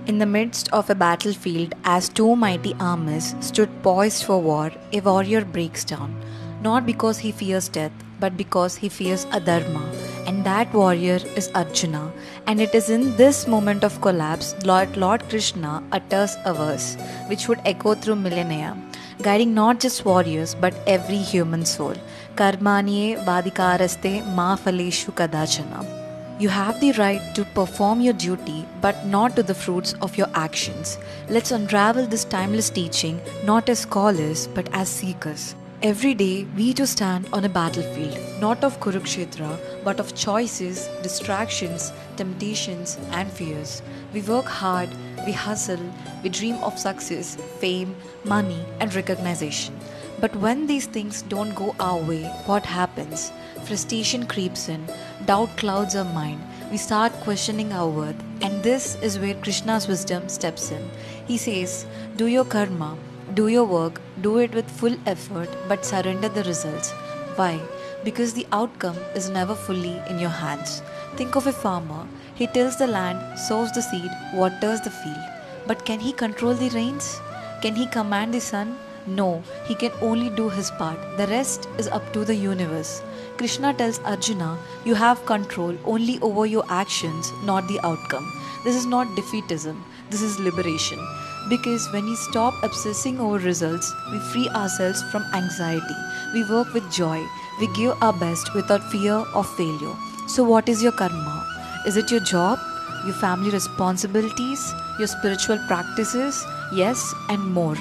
In the midst of a battlefield, as two mighty armies stood poised for war, a warrior breaks down, not because he fears death, but because he fears adharma. And that warrior is Arjuna. And it is in this moment of collapse, Lord Krishna utters a verse which would echo through millennia, guiding not just warriors but every human soul. Karmanye vadikaraste ma phaleshu kadachana. You have the right to perform your duty, but not to the fruits of your actions. Let's unravel this timeless teaching not as scholars but as seekers. Every day, we too stand on a battlefield, not of Kurukshetra, but of choices, distractions, temptations, and fears. We work hard, we hustle, we dream of success, fame, money, and recognition. But when these things don't go our way, what happens? Frustration creeps in, doubt clouds our mind, we start questioning our worth, and this is where Krishna's wisdom steps in. He says, do your karma, do your work, do it with full effort, but surrender the results. Why? Because the outcome is never fully in your hands. Think of a farmer. He tills the land, sows the seed, waters the field. But can he control the rains? Can he command the sun? No, he can only do his part. The rest is up to the universe. Krishna tells Arjuna, you have control only over your actions, not the outcome. This is not defeatism, this is liberation. Because when we stop obsessing over results, we free ourselves from anxiety. We work with joy. We give our best without fear of failure. So, what is your karma? Is it your job? Your family responsibilities? Your spiritual practices? Yes, and more.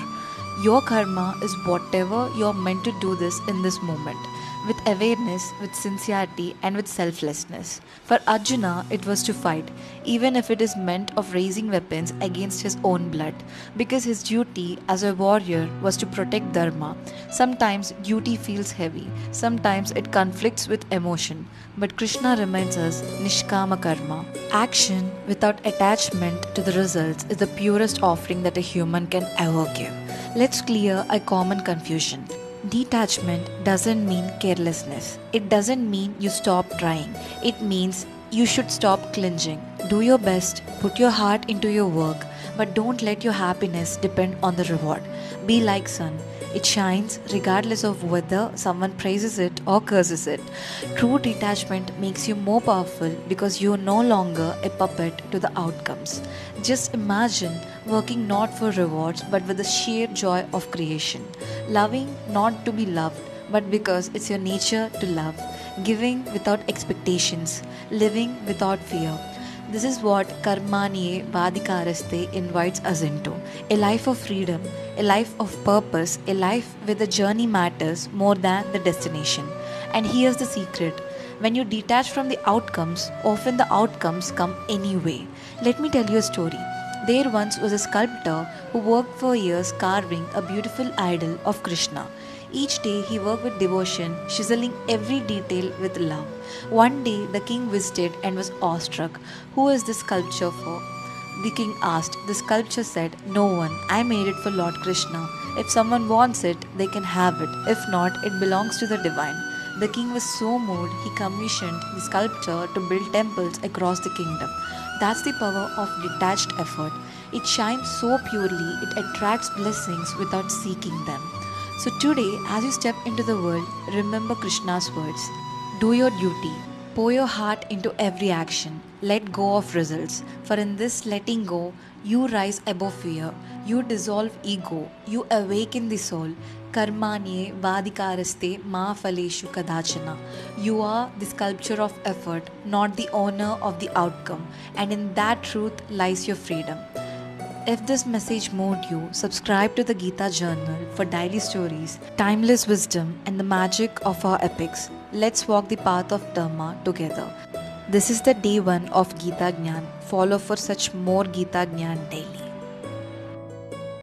Your karma is whatever you're meant to do this in this moment, with awareness, with sincerity, and with selflessness. For Arjuna, it was to fight, even if it is meant of raising weapons against his own blood, because his duty as a warrior was to protect Dharma. Sometimes duty feels heavy, sometimes it conflicts with emotion, but Krishna reminds us Nishkama Karma. Action without attachment to the results is the purest offering that a human can ever give. Let's clear a common confusion. Detachment doesn't mean carelessness. It doesn't mean you stop trying. It means you should stop clinging. Do your best, put your heart into your work, but don't let your happiness depend on the reward. Be like sun. It shines regardless of whether someone praises it or curses it. True detachment makes you more powerful because you are no longer a puppet to the outcomes. Just imagine working not for rewards but with the sheer joy of creation. Loving not to be loved but because it's your nature to love. Giving without expectations. Living without fear. This is what Karmanye Vadikaraste invites us into. A life of freedom, a life of purpose, a life where the journey matters more than the destination. And here's the secret. When you detach from the outcomes, often the outcomes come anyway. Let me tell you a story. There once was a sculptor who worked for years carving a beautiful idol of Krishna. Each day he worked with devotion, chiseling every detail with love. One day the king visited and was awestruck. Who is this sculpture for? The king asked. The sculpture said, no one. I made it for Lord Krishna. If someone wants it, they can have it. If not, it belongs to the divine. The king was so moved, he commissioned the sculptor to build temples across the kingdom. That's the power of detached effort. It shines so purely, it attracts blessings without seeking them. So today, as you step into the world, remember Krishna's words. Do your duty. Pour your heart into every action. Let go of results. For in this letting go, you rise above fear. You dissolve ego. You awaken the soul. Karmanye vadikaraste ma phaleshu kadachana. You are the sculpture of effort, not the owner of the outcome. And in that truth lies your freedom. If this message moved you, subscribe to the Gita Journal for daily stories, timeless wisdom, and the magic of our epics. Let's walk the path of Dharma together. This is the day 1 of Gita Gnan. Follow for such more Gita Gnan daily.